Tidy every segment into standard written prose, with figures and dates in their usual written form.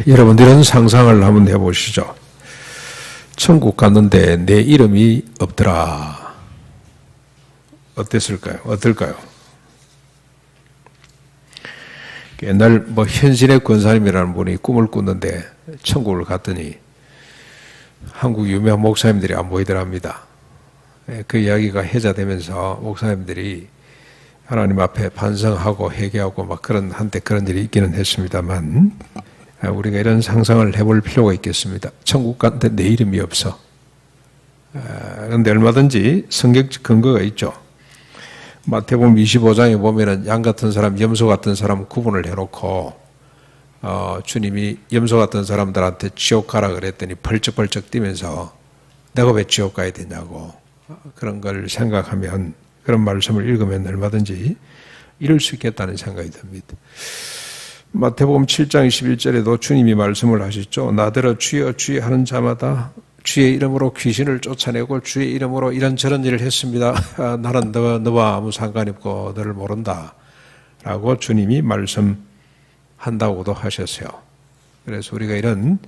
여러분 이런 상상을 한번 해보시죠. 천국 갔는데 내 이름이 없더라. 어땠을까요? 어떨까요? 옛날 현신의 권사님이라는 분이 꿈을 꿨는데 천국을 갔더니 한국 유명한 목사님들이 안 보이더랍니다. 그 이야기가 해자되면서 목사님들이 하나님 앞에 반성하고 회개하고 한때 그런 일이 있기는 했습니다만, 우리가 이런 상상을 해볼 필요가 있겠습니다. 천국 갔는데 내 이름이 없어. 그런데 얼마든지 성경적 근거가 있죠. 마태복음 25장에 보면은 양 같은 사람, 염소 같은 사람 구분을 해놓고 주님이 염소 같은 사람들한테 지옥 가라 그랬더니 벌쩍벌쩍 뛰면서 내가 왜 지옥 가야 되냐고 그런 걸 생각하면, 그런 말씀을 읽으면 얼마든지 이룰 수 있겠다는 생각이 듭니다. 마태복음 7장 21절에도 주님이 말씀을 하셨죠. 나더러 주여 주여 하는 자마다 주의 이름으로 귀신을 쫓아내고 주의 이름으로 이런저런 일을 했습니다. 나는 너와 아무 상관이 없고 너를 모른다 라고 주님이 말씀한다고도 하셨어요. 그래서 우리가 이런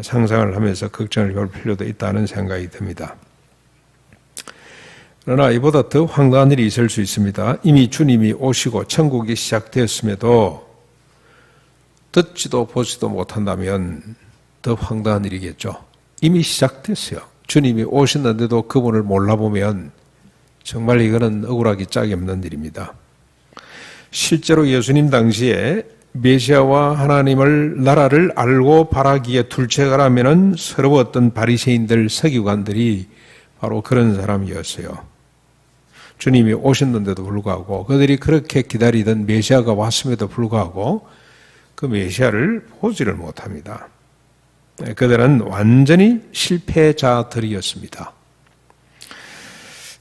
상상을 하면서 걱정을 할 필요도 있다는 생각이 듭니다. 그러나 이보다 더 황당한 일이 있을 수 있습니다. 이미 주님이 오시고 천국이 시작되었음에도 듣지도 보지도 못한다면 더 황당한 일이겠죠. 이미 시작됐어요. 주님이 오셨는데도 그분을 몰라보면 정말 이거는 억울하기 짝이 없는 일입니다. 실제로 예수님 당시에 메시아와 하나님을 나라를 알고 바라기에 둘째가라면은 서러웠던 바리새인들, 서기관들이 바로 그런 사람이었어요. 주님이 오셨는데도 불구하고 그들이 그렇게 기다리던 메시아가 왔음에도 불구하고 그 메시아를 보지를 못합니다. 그들은 완전히 실패자들이었습니다.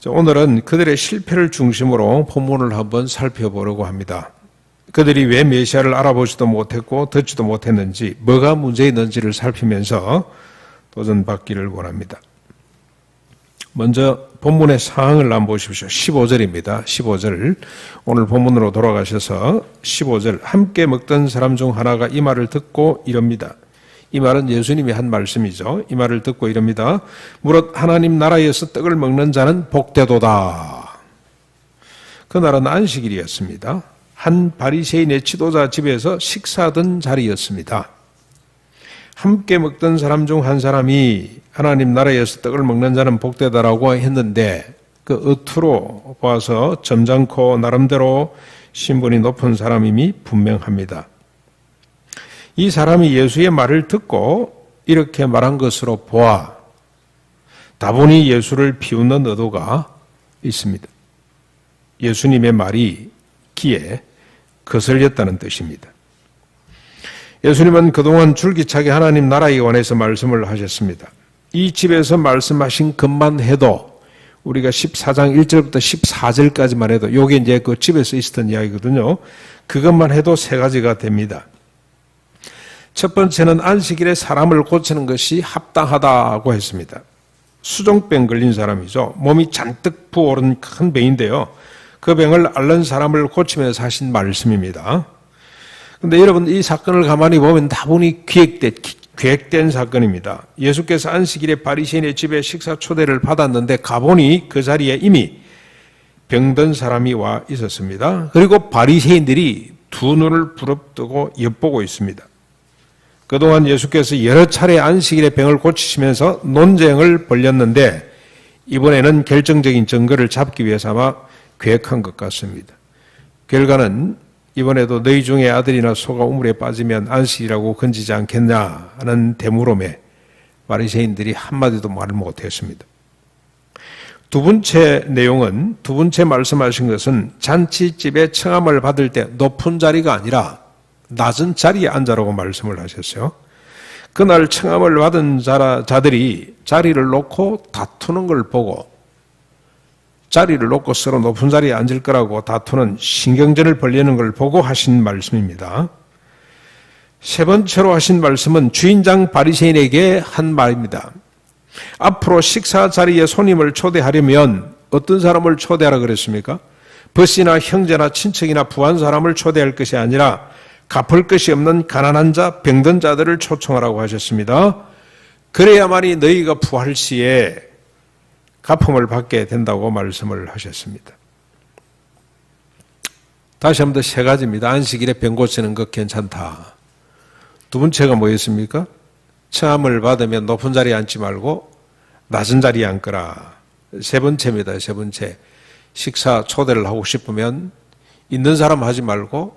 오늘은 그들의 실패를 중심으로 본문을 한번 살펴보려고 합니다. 그들이 왜 메시아를 알아보지도 못했고 듣지도 못했는지, 뭐가 문제 있는지를 살피면서 도전받기를 원합니다. 먼저 본문의 상황을 한번 보십시오. 15절입니다. 15절. 오늘 본문으로 돌아가셔서 15절. 함께 먹던 사람 중 하나가 이 말을 듣고 이럽니다. 이 말은 예수님이 한 말씀이죠. 이 말을 듣고 이럽니다. 무릇 하나님 나라에서 떡을 먹는 자는 복되도다. 그날은 안식일이었습니다. 한 바리새인의 지도자 집에서 식사하던 자리였습니다. 함께 먹던 사람 중 한 사람이 하나님 나라에서 떡을 먹는 자는 복되다라고 했는데, 그 어투로 봐서 점잖고 나름대로 신분이 높은 사람임이 분명합니다. 이 사람이 예수의 말을 듣고 이렇게 말한 것으로 보아 다분히 예수를 비웃는 의도가 있습니다. 예수님의 말이 귀에 거슬렸다는 뜻입니다. 예수님은 그동안 줄기차게 하나님 나라에 관해서 말씀을 하셨습니다. 이 집에서 말씀하신 것만 해도 우리가 14장 1절부터 14절까지만 해도, 요게 이제 그 집에서 있었던 이야기거든요. 그것만 해도 세 가지가 됩니다. 첫 번째는 안식일에 사람을 고치는 것이 합당하다고 했습니다. 수종병 걸린 사람이죠. 몸이 잔뜩 부어오른 큰 병인데요. 그 병을 앓는 사람을 고치면서 하신 말씀입니다. 그런데 여러분, 이 사건을 가만히 보면 다분히 계획된 사건입니다. 예수께서 안식일에 바리새인의 집에 식사 초대를 받았는데 가보니 그 자리에 이미 병든 사람이 와 있었습니다. 그리고 바리새인들이 두 눈을 부릅뜨고 엿보고 있습니다. 그동안 예수께서 여러 차례 안식일에 병을 고치시면서 논쟁을 벌였는데 이번에는 결정적인 증거를 잡기 위해서 아마 계획한 것 같습니다. 결과는 이번에도 너희 중에 아들이나 소가 우물에 빠지면 안식이라고 건지지 않겠냐 하는 대물음에 바리새인들이 한마디도 말을 못했습니다. 두 번째 내용은, 두 번째 말씀하신 것은 잔치집에 청함을 받을 때 높은 자리가 아니라 낮은 자리에 앉아라고 말씀을 하셨어요. 그날 청함을 받은 자들이 자리를 놓고 다투는 걸 보고, 자리를 놓고 서로 높은 자리에 앉을 거라고 다투는 신경전을 벌이는 걸 보고 하신 말씀입니다. 세 번째로 하신 말씀은 주인장 바리새인에게 한 말입니다. 앞으로 식사 자리에 손님을 초대하려면 어떤 사람을 초대하라 그랬습니까? 벗이나 형제나 친척이나 부한 사람을 초대할 것이 아니라 갚을 것이 없는 가난한 자, 병든 자들을 초청하라고 하셨습니다. 그래야만이 너희가 부활 시에 갚음을 받게 된다고 말씀을 하셨습니다. 다시 한 번 더 세 가지입니다. 안식일에 병 고치는 것 괜찮다. 두 번째가 뭐였습니까? 청함을 받으면 높은 자리에 앉지 말고 낮은 자리에 앉거라. 세 번째입니다. 세 번째. 식사 초대를 하고 싶으면 있는 사람 하지 말고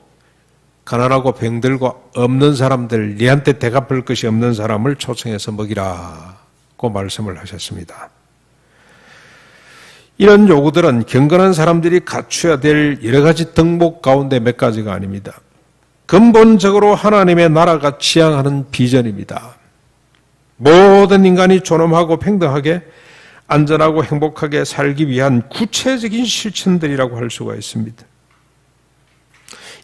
가난하고 병들고 없는 사람들, 니한테 대갚을 것이 없는 사람을 초청해서 먹이라고 말씀을 하셨습니다. 이런 요구들은 경건한 사람들이 갖춰야 될 여러 가지 덕목 가운데 몇 가지가 아닙니다. 근본적으로 하나님의 나라가 지향하는 비전입니다. 모든 인간이 존엄하고 평등하게 안전하고 행복하게 살기 위한 구체적인 실천들이라고 할 수가 있습니다.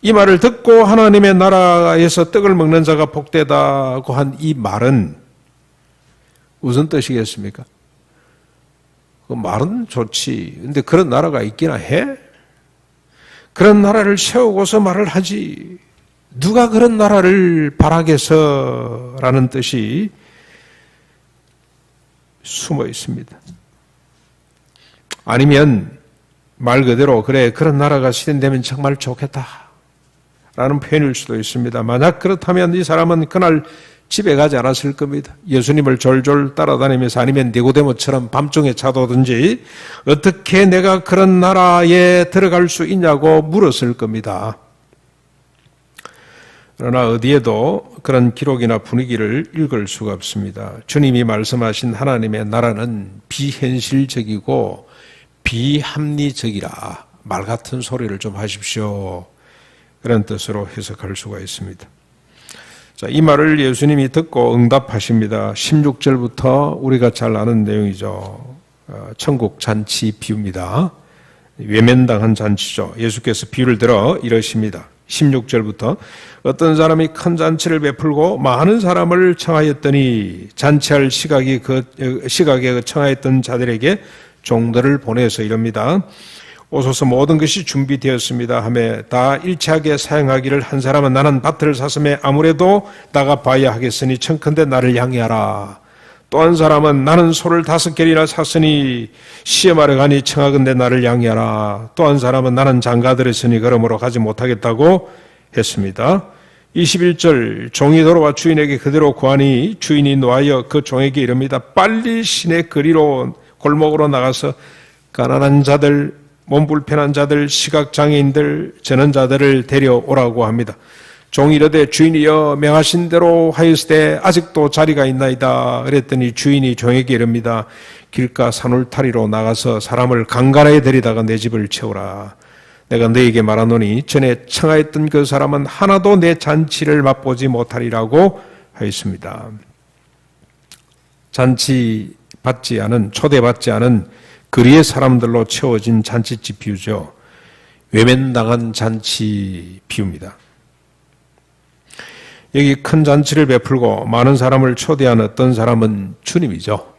이 말을 듣고 하나님의 나라에서 떡을 먹는 자가 복되다고 한 이 말은 무슨 뜻이겠습니까? 그 말은 좋지. 근데 그런 나라가 있기나 해? 그런 나라를 세우고서 말을 하지. 누가 그런 나라를 바라겠어라는 뜻이 숨어 있습니다. 아니면 말 그대로 그래 그런 나라가 실현되면 정말 좋겠다 라는 표현일 수도 있습니다. 만약 그렇다면 이 사람은 그날 집에 가지 않았을 겁니다. 예수님을 졸졸 따라다니면서 아니면 니고데모처럼 밤중에 찾아오든지 어떻게 내가 그런 나라에 들어갈 수 있냐고 물었을 겁니다. 그러나 어디에도 그런 기록이나 분위기를 읽을 수가 없습니다. 주님이 말씀하신 하나님의 나라는 비현실적이고 비합리적이라 말 같은 소리를 좀 하십시오. 그런 뜻으로 해석할 수가 있습니다. 자, 이 말을 예수님이 듣고 응답하십니다. 16절부터 우리가 잘 아는 내용이죠. 천국 잔치 비유입니다. 외면당한 잔치죠. 예수께서 비유를 들어 이러십니다. 16절부터 어떤 사람이 큰 잔치를 베풀고 많은 사람을 청하였더니 잔치할 시각에 청하였던 자들에게 종들을 보내서 이럽니다. 오소서 모든 것이 준비되었습니다 하며 다 일치하게 사용하기를 한 사람은 나는 밭을 샀음에 아무래도 나가 봐야 하겠으니 청컨대 나를 양해하라. 또 한 사람은 나는 소를 5개리나 샀으니 시험하러 가니 청하건대 나를 양해하라. 또 한 사람은 나는 장가들었으니 그러므로 가지 못하겠다고 했습니다. 21절 종이 돌아와 주인에게 그대로 구하니 주인이 노하여 그 종에게 이릅니다. 빨리 시내 거리로 골목으로 나가서 가난한 자들, 몸 불편한 자들, 시각장애인들, 전원자들을 데려오라고 합니다. 종이 이르되 주인이여 명하신 대로 하였으되 아직도 자리가 있나이다. 그랬더니 주인이 종에게 이릅니다. 길가 산울타리로 나가서 사람을 강간하여 데리다가 내 집을 채우라. 내가 너에게 말하노니 전에 청하였던 그 사람은 하나도 내 잔치를 맛보지 못하리라고 하였습니다. 잔치 받지 않은, 초대받지 않은 거리의 사람들로 채워진 잔치집 비유죠. 외면당한 잔치 비유입니다. 여기 큰 잔치를 베풀고 많은 사람을 초대한 어떤 사람은 주님이죠.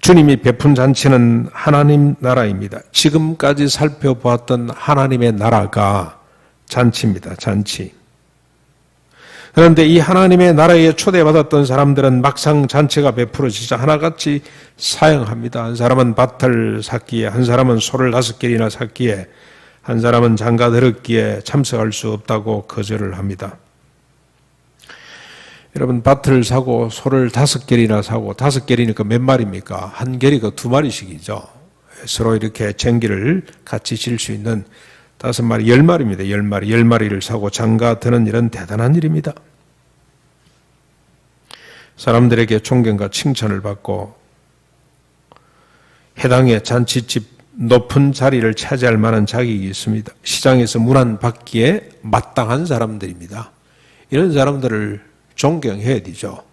주님이 베푼 잔치는 하나님 나라입니다. 지금까지 살펴보았던 하나님의 나라가 잔치입니다. 잔치. 그런데 이 하나님의 나라에 초대받았던 사람들은 막상 잔치가 베풀어지자 하나같이 사양합니다. 한 사람은 밭을 샀기에, 한 사람은 소를 5개리나 샀기에, 한 사람은 장가 들었기에 참석할 수 없다고 거절을 합니다. 여러분, 밭을 사고 소를 5개리나 사고, 5개리니까 몇 마리입니까? 한 개리가 2마리씩이죠. 서로 이렇게 쟁기를 같이 질 수 있는 5마리, 10마리입니다. 10마리, 10마리를 사고 장가 드는 일은 대단한 일입니다. 사람들에게 존경과 칭찬을 받고 해당의 잔치집 높은 자리를 차지할 만한 자격이 있습니다. 시장에서 문안 받기에 마땅한 사람들입니다. 이런 사람들을 존경해야 되죠.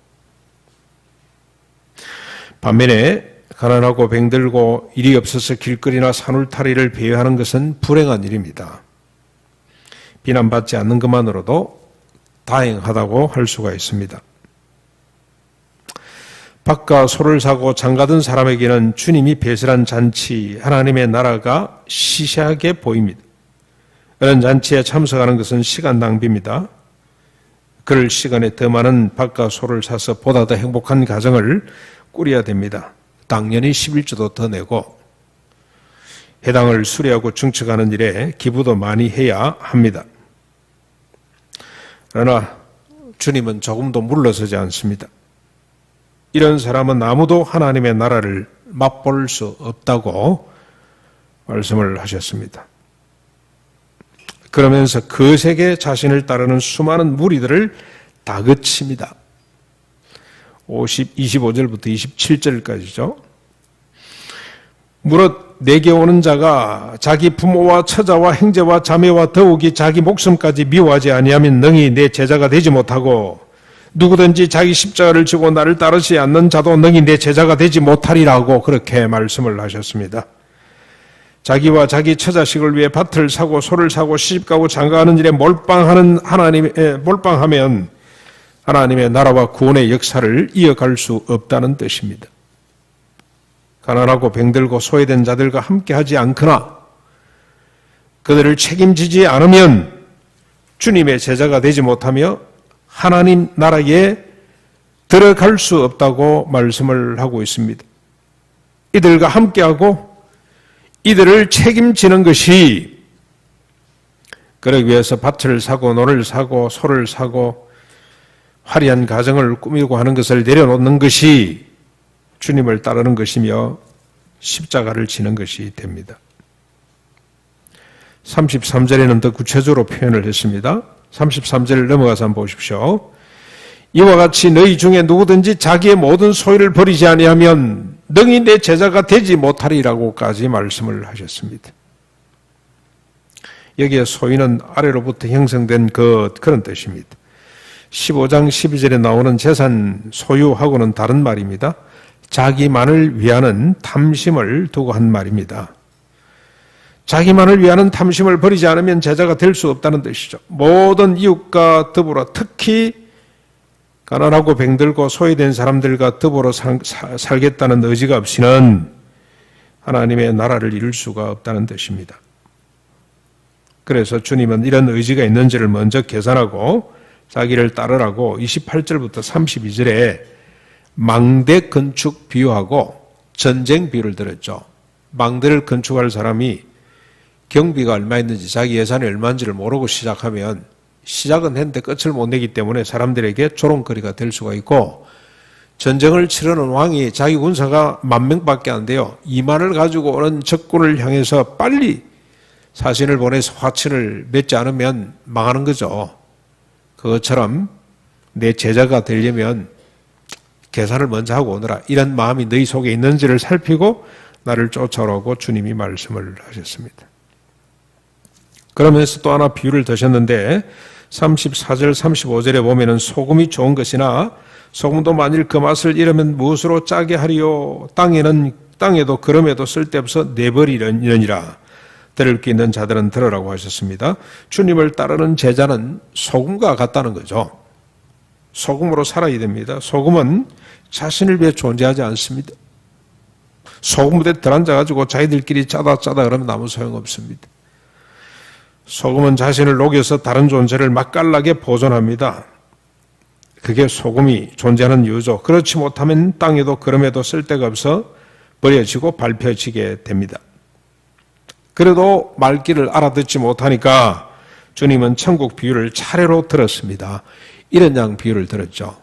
반면에 가난하고 병들고 일이 없어서 길거리나 산울타리를 배회하는 것은 불행한 일입니다. 비난받지 않는 것만으로도 다행하다고 할 수가 있습니다. 밭과 소를 사고 장가든 사람에게는 주님이 배설한 잔치, 하나님의 나라가 시시하게 보입니다. 이런 잔치에 참석하는 것은 시간 낭비입니다. 그럴 시간에 더 많은 밥과 소를 사서 보다 더 행복한 가정을 꾸려야 됩니다. 당연히 11조도 더 내고 해당을 수리하고 증축하는 일에 기부도 많이 해야 합니다. 그러나 주님은 조금도 물러서지 않습니다. 이런 사람은 아무도 하나님의 나라를 맛볼 수 없다고 말씀을 하셨습니다. 그러면서 거세게 자신을 따르는 수많은 무리들을 다그칩니다. 25절부터 27절까지죠. 무릇 내게 오는 자가 자기 부모와 처자와 형제와 자매와 더욱이 자기 목숨까지 미워하지 아니하면 능히 내 제자가 되지 못하고 누구든지 자기 십자가를 지고 나를 따르지 않는 자도 능히 내 제자가 되지 못하리라고 그렇게 말씀을 하셨습니다. 자기와 자기 처자식을 위해 밭을 사고 소를 사고 시집가고 장가하는 일에 몰빵하면 하나님의 나라와 구원의 역사를 이어갈 수 없다는 뜻입니다. 가난하고 병들고 소외된 자들과 함께하지 않거나 그들을 책임지지 않으면 주님의 제자가 되지 못하며 하나님 나라에 들어갈 수 없다고 말씀을 하고 있습니다. 이들과 함께하고 이들을 책임지는 것이 그러기 위해서 밭을 사고 논을 사고 소를 사고 화려한 가정을 꾸미고 하는 것을 내려놓는 것이 주님을 따르는 것이며 십자가를 지는 것이 됩니다. 33절에는 더 구체적으로 표현을 했습니다. 33절을 넘어가서 한번 보십시오. 이와 같이 너희 중에 누구든지 자기의 모든 소유를 버리지 아니하면 능히 내 제자가 되지 못하리라고까지 말씀을 하셨습니다. 여기에 소유는 아래로부터 형성된 그런 뜻입니다. 15장 12절에 나오는 재산 소유하고는 다른 말입니다. 자기만을 위하는 탐심을 두고 한 말입니다. 자기만을 위하는 탐심을 버리지 않으면 제자가 될 수 없다는 뜻이죠. 모든 이웃과 더불어 특히 가난하고 병들고 소외된 사람들과 더불어 살겠다는 의지가 없이는 하나님의 나라를 이룰 수가 없다는 뜻입니다. 그래서 주님은 이런 의지가 있는지를 먼저 계산하고 자기를 따르라고 28절부터 32절에 망대 건축 비유하고 전쟁 비유를 들었죠. 망대를 건축할 사람이 경비가 얼마 있는지 자기 예산이 얼마인지를 모르고 시작하면 시작은 했는데 끝을 못 내기 때문에 사람들에게 조롱거리가 될 수가 있고, 전쟁을 치르는 왕이 자기 군사가 10,000명밖에 안 돼요. 20,000을 가지고 오는 적군을 향해서 빨리 사신을 보내서 화친을 맺지 않으면 망하는 거죠. 그것처럼 내 제자가 되려면 계산을 먼저 하고 오너라, 이런 마음이 너희 속에 있는지를 살피고 나를 쫓아오라고 주님이 말씀을 하셨습니다. 그러면서 또 하나 비유를 드셨는데 34절 35절에 보면은 소금이 좋은 것이나 소금도 만일 그 맛을 잃으면 무엇으로 짜게 하리요? 땅에도 그럼에도 쓸데없어 내버리려니라. 들을 게 있는 자들은 들으라고 하셨습니다. 주님을 따르는 제자는 소금과 같다는 거죠. 소금으로 살아야 됩니다. 소금은 자신을 위해 존재하지 않습니다. 소금에 들어앉아가지고 자기들끼리 짜다 그러면 아무 소용없습니다. 소금은 자신을 녹여서 다른 존재를 맛깔나게 보존합니다. 그게 소금이 존재하는 이유죠. 그렇지 못하면 땅에도 그럼에도 쓸데가 없어 버려지고 밟혀지게 됩니다. 그래도 말귀를 알아듣지 못하니까 주님은 천국 비유를 차례로 들었습니다. 이런 양 비유를 들었죠.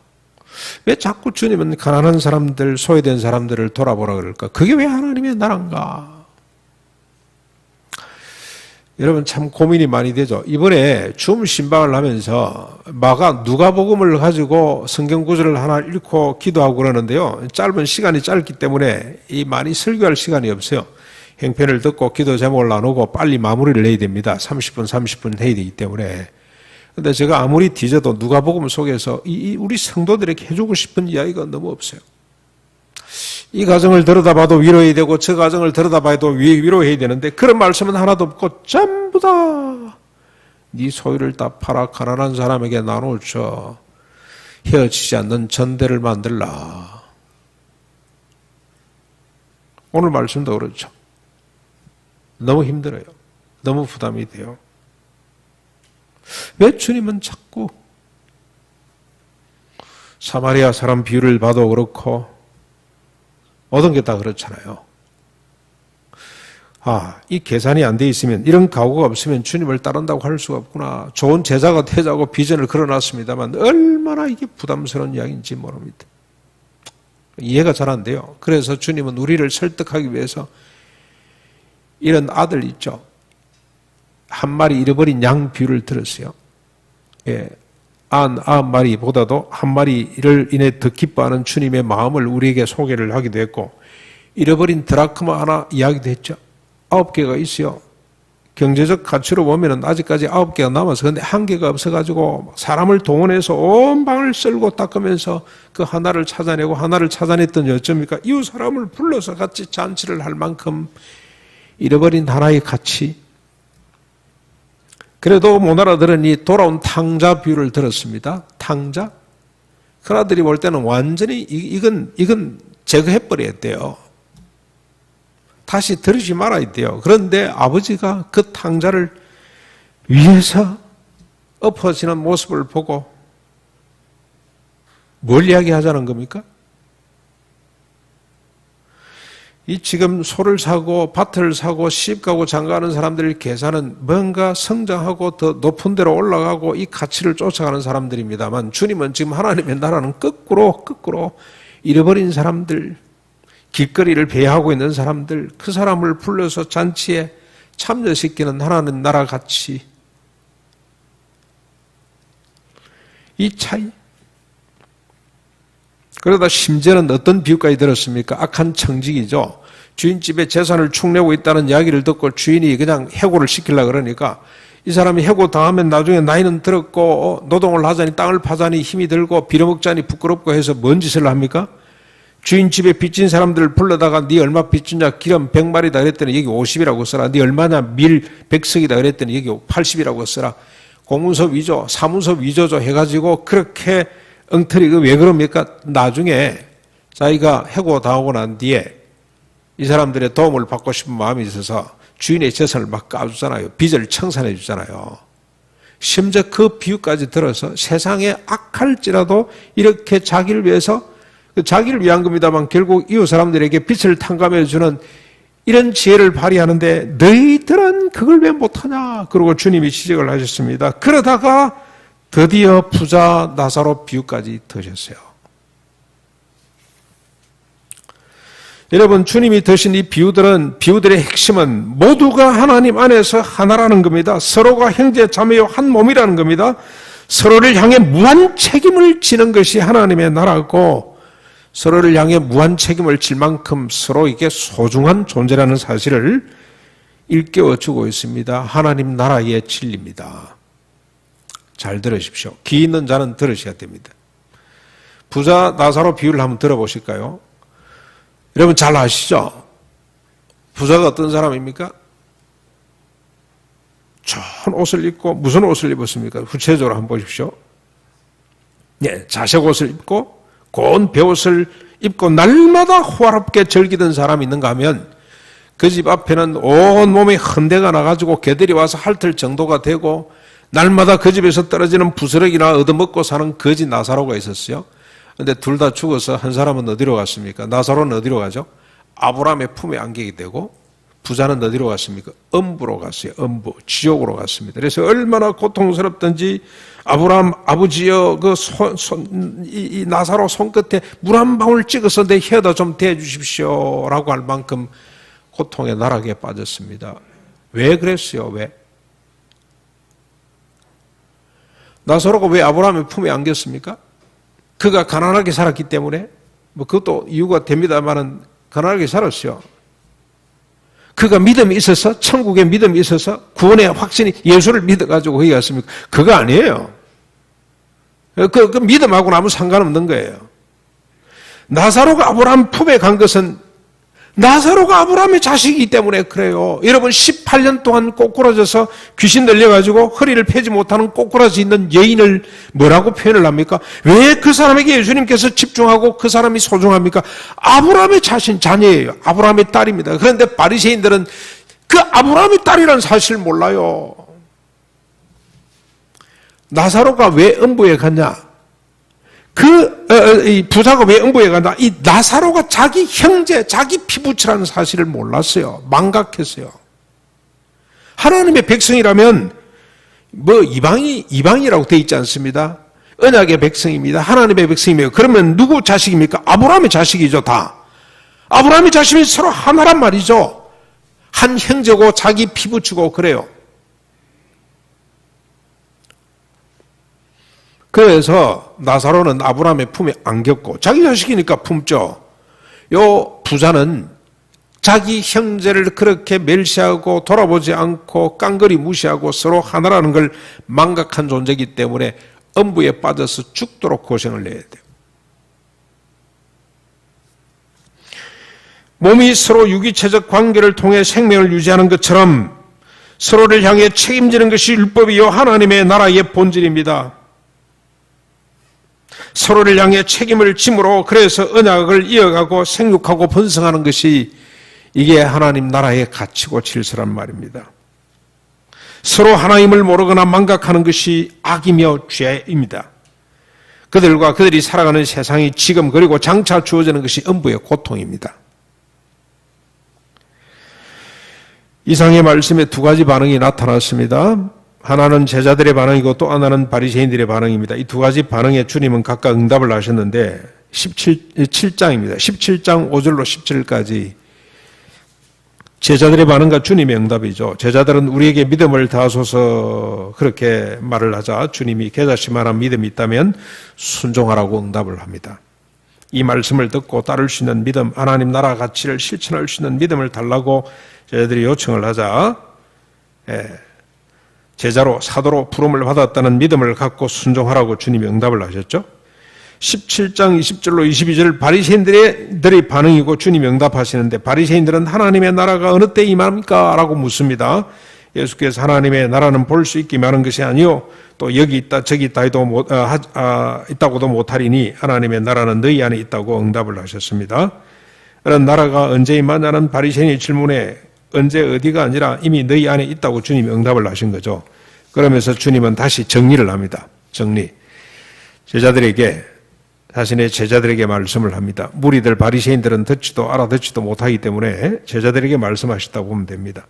왜 자꾸 주님은 가난한 사람들, 소외된 사람들을 돌아보라 그럴까? 그게 왜 하나님의 나라인가? 여러분 참 고민이 많이 되죠. 이번에 줌 신방을 하면서 누가복음을 가지고 성경 구절을 하나 읽고 기도하고 그러는데요. 짧은 시간이 짧기 때문에 많이 설교할 시간이 없어요. 행편을 듣고 기도 제목을 나누고 빨리 마무리를 해야 됩니다. 30분 해야 되기 때문에. 근데 제가 아무리 뒤져도 누가복음 속에서 우리 성도들에게 해주고 싶은 이야기가 너무 없어요. 이 가정을 들여다봐도 위로해야 되고 저 가정을 들여다봐도 위로해야 되는데 그런 말씀은 하나도 없고 전부 다 네 소유를 다 팔아 가난한 사람에게 나눠줘. 헤어지지 않는 전대를 만들라. 오늘 말씀도 그렇죠. 너무 힘들어요. 너무 부담이 돼요. 왜 주님은 자꾸 사마리아 사람 비유를 봐도 그렇고 모든 게 다 그렇잖아요. 이 계산이 안 돼 있으면, 이런 각오가 없으면 주님을 따른다고 할 수가 없구나. 좋은 제자가 되자고 비전을 걸어놨습니다만 얼마나 이게 부담스러운 이야기인지 모릅니다. 이해가 잘 안 돼요. 그래서 주님은 우리를 설득하기 위해서 이런 아들 있죠. 한 마리 잃어버린 양 비유를 들었어요. 99마리보다도 한 마리를 인해 더 기뻐하는 주님의 마음을 우리에게 소개를 하기도 했고, 잃어버린 드라크마 하나 이야기도 했죠. 9개가 있어요. 경제적 가치로 보면 아직까지 9개가 남아서, 근데 1개가 없어가지고 사람을 동원해서 온 방을 쓸고 닦으면서 그 하나를 찾아내고, 하나를 찾아냈더니 어쩝니까? 이웃 사람을 불러서 같이 잔치를 할 만큼 잃어버린 하나의 가치. 그래도 못 알아들으니 돌아온 탕자 비유를 들었습니다. 탕자? 큰아들이 볼 때는 완전히 이건 제거해버려야 돼요. 다시 들으지 말아야 돼요. 그런데 아버지가 그 탕자를 위해서 엎어지는 모습을 보고 뭘 이야기하자는 겁니까? 이 지금 소를 사고 밭을 사고 시집 가고 장가하는 사람들의 계산은 뭔가 성장하고 더 높은 데로 올라가고 이 가치를 쫓아가는 사람들입니다만, 주님은 지금 하나님의 나라는 거꾸로 잃어버린 사람들, 길거리를 배회하고 있는 사람들, 그 사람을 불러서 잔치에 참여시키는 하나님 나라 가치, 이 차이. 그러다 심지어는 어떤 비유까지 들었습니까? 악한 청직이죠. 주인집에 재산을 축내고 있다는 이야기를 듣고 주인이 그냥 해고를 시키려고 그러니까, 이 사람이 해고 당하면 나중에 나이는 들었고 노동을 하자니 땅을 파자니 힘이 들고 빌어먹자니 부끄럽고 해서 뭔 짓을 합니까? 주인집에 빚진 사람들을 불러다가 네 얼마 빚주냐, 기름 100마리다 그랬더니 여기 50이라고 써라. 네 얼마냐, 밀 100석이다 그랬더니 여기 80이라고 써라. 공문서 위조, 사문서 위조죠 해가지고 그렇게 엉터리, 왜 그럽니까? 나중에 자기가 해고 당하고 난 뒤에 이 사람들의 도움을 받고 싶은 마음이 있어서 주인의 재산을 막 까주잖아요. 빚을 청산해 주잖아요. 심지어 그 비유까지 들어서 세상에 악할지라도 이렇게 자기를 위해서, 자기를 위한 겁니다만 결국 이웃 사람들에게 빚을 탕감해 주는 이런 지혜를 발휘하는데 너희들은 그걸 왜 못하냐? 그러고 주님이 지적을 하셨습니다. 그러다가 드디어 부자 나사로 비유까지 드셨어요. 여러분, 주님이 드신 이 비유들의 핵심은 모두가 하나님 안에서 하나라는 겁니다. 서로가 형제 자매요 한 몸이라는 겁니다. 서로를 향해 무한 책임을 지는 것이 하나님의 나라고, 서로를 향해 무한 책임을 질 만큼 서로에게 소중한 존재라는 사실을 일깨워주고 있습니다. 하나님 나라의 진리입니다. 잘 들으십시오. 귀 있는 자는 들으셔야 됩니다. 부자 나사로 비유를 한번 들어보실까요? 여러분 잘 아시죠? 부자가 어떤 사람입니까? 좋은 옷을 입고, 무슨 옷을 입었습니까? 구체적으로 한번 보십시오. 자색 옷을 입고 고운 베옷을 입고 날마다 호화롭게 즐기던 사람이 있는가 하면, 그 집 앞에는 온 몸에 흔대가 나가지고 개들이 와서 핥을 정도가 되고 날마다 그 집에서 떨어지는 부스러기나 얻어먹고 사는 거지 나사로가 있었어요. 그런데 둘 다 죽어서 한 사람은 어디로 갔습니까? 나사로는 어디로 가죠? 아브라함의 품에 안기게 되고, 부자는 어디로 갔습니까? 음부로 갔어요. 음부, 지옥으로 갔습니다. 그래서 얼마나 고통스럽던지 아브라함 아버지여 이 나사로 손끝에 물 한 방울 찍어서 내 혀에다 좀 대주십시오 라고 할 만큼 고통의 나락에 빠졌습니다. 왜 그랬어요? 왜? 나사로가 왜 아브라함의 품에 안겼습니까? 그가 가난하게 살았기 때문에, 그것도 이유가 됩니다만은 가난하게 살았어요. 그가 믿음이 있어서, 천국에 믿음이 있어서, 구원의 확신이, 예수를 믿어가지고 거기 갔습니까? 그거 아니에요. 그 믿음하고는 아무 상관없는 거예요. 나사로가 아브라함 품에 간 것은 나사로가 아브라함의 자식이기 때문에 그래요. 여러분 18년 동안 꼬꾸라져서 귀신 들려가지고 허리를 펴지 못하는 꼬꾸라져 있는 여인을 뭐라고 표현을 합니까? 왜 그 사람에게 예수님께서 집중하고 그 사람이 소중합니까? 아브라함의 자녀예요. 아브라함의 딸입니다. 그런데 바리새인들은 그 아브라함의 딸이라는 사실을 몰라요. 나사로가 왜 음부에 갔냐? 이 부자가 왜 음부에 갔냐? 이 나사로가 자기 형제, 자기 피부치라는 사실을 몰랐어요. 망각했어요. 하나님의 백성이라면 이방이라고 되어 있지 않습니다. 언약의 백성입니다. 하나님의 백성이며 그러면 누구 자식입니까? 아브라함의 자식이죠, 다. 아브라함의 자식이 서로 하나란 말이죠. 한 형제고 자기 피부치고 그래요. 그래서 나사로는 아브라함의 품에 안겼고 자기 자식이니까 품죠. 요 부자는 자기 형제를 그렇게 멸시하고 돌아보지 않고 깡그리 무시하고 서로 하나라는 걸 망각한 존재이기 때문에 음부에 빠져서 죽도록 고생을 내야 돼요. 몸이 서로 유기체적 관계를 통해 생명을 유지하는 것처럼 서로를 향해 책임지는 것이 율법이요 하나님의 나라의 본질입니다. 서로를 향해 책임을 짐으로 그래서 언약을 이어가고 생육하고 번성하는 것이 이게 하나님 나라의 가치고 질서란 말입니다. 서로 하나님을 모르거나 망각하는 것이 악이며 죄입니다. 그들이 살아가는 세상이 지금 그리고 장차 주어지는 것이 음부의 고통입니다. 이상의 말씀에 두 가지 반응이 나타났습니다. 하나는 제자들의 반응이고 또 하나는 바리새인들의 반응입니다. 이 두 가지 반응에 주님은 각각 응답을 하셨는데 7장입니다. 17장 5절로 17절까지 제자들의 반응과 주님의 응답이죠. 제자들은 우리에게 믿음을 다하소서 그렇게 말을 하자 주님이 겨자씨만한 믿음이 있다면 순종하라고 응답을 합니다. 이 말씀을 듣고 따를 수 있는 믿음, 하나님 나라 가치를 실천할 수 있는 믿음을 달라고 제자들이 요청을 하자 제자로 사도로 부름을 받았다는 믿음을 갖고 순종하라고 주님이 응답을 하셨죠. 17장 20절로 22절 바리새인들의 반응이고 주님이 응답하시는데 바리새인들은 하나님의 나라가 어느 때 임합니까? 라고 묻습니다. 예수께서 하나님의 나라는 볼 수 있기만 하는 것이 아니요 또 여기 있다 저기 있다 해도 있다고도 못하리니 하나님의 나라는 너희 안에 있다고 응답을 하셨습니다. 그런 나라가 언제 임하냐는 바리새인의 질문에 언제 어디가 아니라 이미 너희 안에 있다고 주님이 응답을 하신 거죠. 그러면서 주님은 다시 정리를 합니다. 자신의 제자들에게 말씀을 합니다. 무리들 바리새인들은 듣지도 알아듣지도 못하기 때문에 제자들에게 말씀하셨다고 보면 됩니다.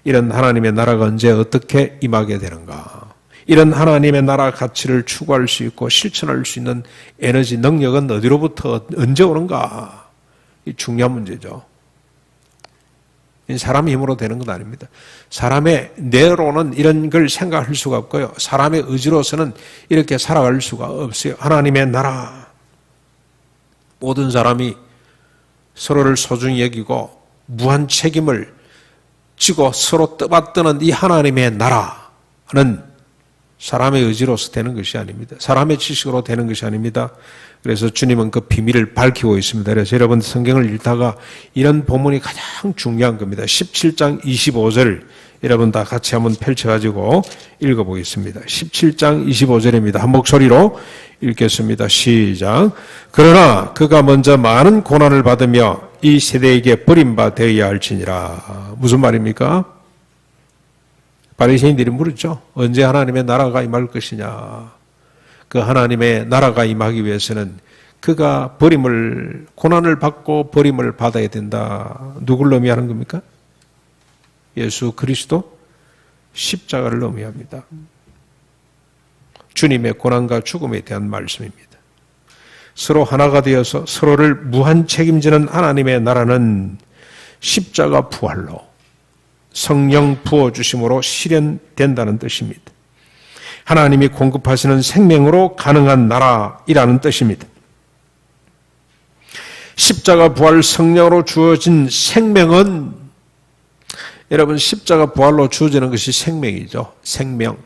이런 하나님의 나라가 언제 어떻게 임하게 되는가? 이런 하나님의 나라 가치를 추구할 수 있고 실천할 수 있는 에너지, 능력은 어디로부터 언제 오는가? 이 중요한 문제죠. 사람의 힘으로 되는 건 아닙니다. 사람의 뇌로는 이런 걸 생각할 수가 없고요. 사람의 의지로서는 이렇게 살아갈 수가 없어요. 하나님의 나라. 모든 사람이 서로를 소중히 여기고 무한 책임을 지고 서로 떠받드는 이 하나님의 나라는 사람의 의지로서 되는 것이 아닙니다. 사람의 지식으로 되는 것이 아닙니다. 그래서 주님은 그 비밀을 밝히고 있습니다. 그래서 여러분 성경을 읽다가 이런 본문이 가장 중요한 겁니다. 17장 25절 여러분 다 같이 한번 펼쳐가지고 읽어보겠습니다. 17장 25절입니다. 한 목소리로 읽겠습니다. 시작. 그러나 그가 먼저 많은 고난을 받으며 이 세대에게 버림받아야 할지니라. 무슨 말입니까? 바리새인들이 물었죠. 언제 하나님의 나라가 임할 것이냐. 그 하나님의 나라가 임하기 위해서는 그가 고난을 받고 버림을 받아야 된다. 누굴 의미하는 겁니까? 예수 그리스도 십자가를 의미합니다. 주님의 고난과 죽음에 대한 말씀입니다. 서로 하나가 되어서 서로를 무한 책임지는 하나님의 나라는 십자가 부활로 성령 부어주심으로 실현된다는 뜻입니다. 하나님이 공급하시는 생명으로 가능한 나라이라는 뜻입니다. 십자가 부활 성령으로 주어진 생명은 여러분 십자가 부활로 주어지는 것이 생명이죠. 생명.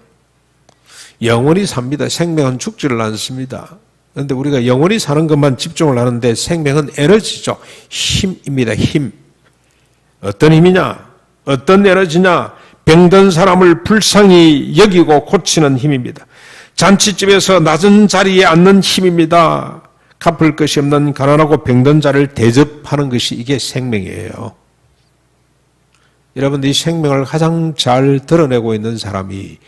영원히 삽니다. 생명은 죽지를 않습니다. 그런데 우리가 영원히 사는 것만 집중을 하는데 생명은 에너지죠. 힘입니다. 힘. 어떤 힘이냐? 어떤 에너지냐? 병든 사람을 불쌍히 여기고 고치는 힘입니다. 잔치집에서 낮은 자리에 앉는 힘입니다. 갚을 것이 없는 가난하고 병든 자를 대접하는 것이 이게 생명이에요. 여러분, 이 생명을 가장 잘 드러내고 있는 사람이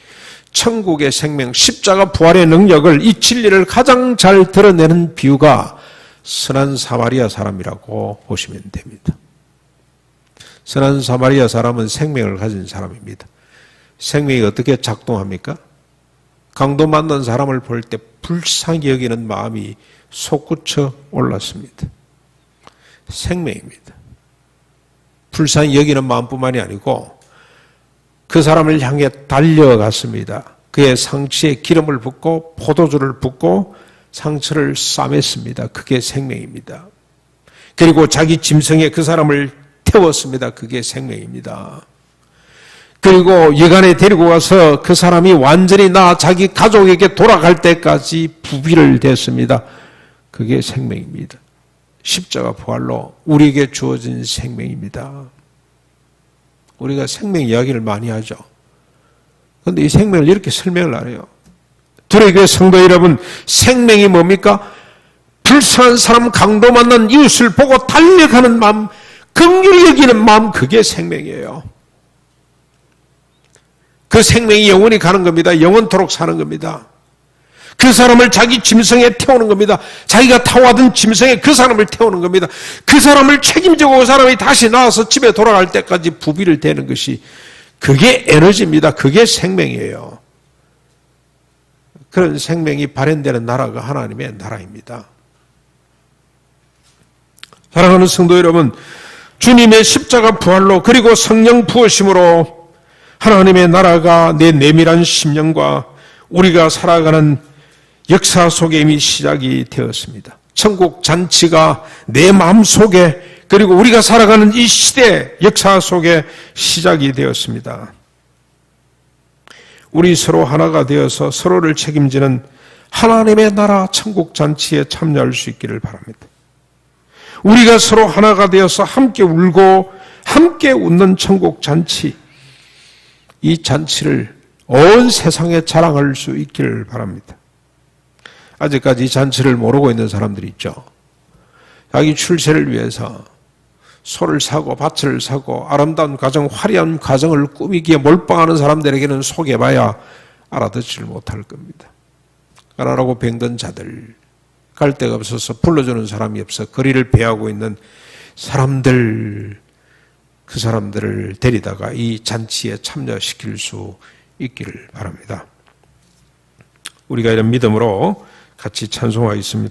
천국의 생명, 십자가 부활의 능력을, 이 진리를 가장 잘 드러내는 비유가 선한 사마리아 사람이라고 보시면 됩니다. 선한 사마리아 사람은 생명을 가진 사람입니다. 생명이 어떻게 작동합니까? 강도 만난 사람을 볼 때 불쌍히 여기는 마음이 솟구쳐 올랐습니다. 생명입니다. 불쌍히 여기는 마음뿐만이 아니고 그 사람을 향해 달려갔습니다. 그의 상처에 기름을 붓고 포도주를 붓고 상처를 싸맸습니다. 그게 생명입니다. 그리고 자기 짐승에 그 사람을 태웠습니다. 그게 생명입니다. 그리고 여간에 데리고 가서 그 사람이 완전히 자기 가족에게 돌아갈 때까지 부비를 댔습니다. 그게 생명입니다. 십자가 부활로 우리에게 주어진 생명입니다. 우리가 생명 이야기를 많이 하죠. 그런데 이 생명을 이렇게 설명을 안 해요. 두레교회 성도 여러분, 생명이 뭡니까? 불쌍한 사람, 강도 만난 이웃을 보고 달려가는 마음, 긍휼히 여기는 마음, 그게 생명이에요. 그 생명이 영원히 가는 겁니다. 영원토록 사는 겁니다. 그 사람을 자기 짐승에 태우는 겁니다. 자기가 타고하던 짐승에 그 사람을 태우는 겁니다. 그 사람을 책임지고 그 사람이 다시 나와서 집에 돌아갈 때까지 부비를 대는 것이, 그게 에너지입니다. 그게 생명이에요. 그런 생명이 발현되는 나라가 하나님의 나라입니다. 사랑하는 성도 여러분, 주님의 십자가 부활로 그리고 성령 부으심으로 하나님의 나라가 내 내밀한 심령과 우리가 살아가는 역사 속에 이미 시작이 되었습니다. 천국 잔치가 내 마음속에, 그리고 우리가 살아가는 이 시대 역사 속에 시작이 되었습니다. 우리 서로 하나가 되어서 서로를 책임지는 하나님의 나라 천국 잔치에 참여할 수 있기를 바랍니다. 우리가 서로 하나가 되어서 함께 울고 함께 웃는 천국 잔치, 이 잔치를 온 세상에 자랑할 수 있기를 바랍니다. 아직까지 이 잔치를 모르고 있는 사람들이 있죠. 자기 출세를 위해서 소를 사고 밭을 사고 아름다운 가정, 화려한 가정을 꾸미기에 몰빵하는 사람들에게는 속여봐야 알아듣지를 못할 겁니다. 가난하고 병든 자들, 갈 데가 없어서 불러주는 사람이 없어 거리를 배하고 있는 사람들, 그 사람들을 데리다가 이 잔치에 참여시킬 수 있기를 바랍니다. 우리가 이런 믿음으로 같이 찬송하겠습니다.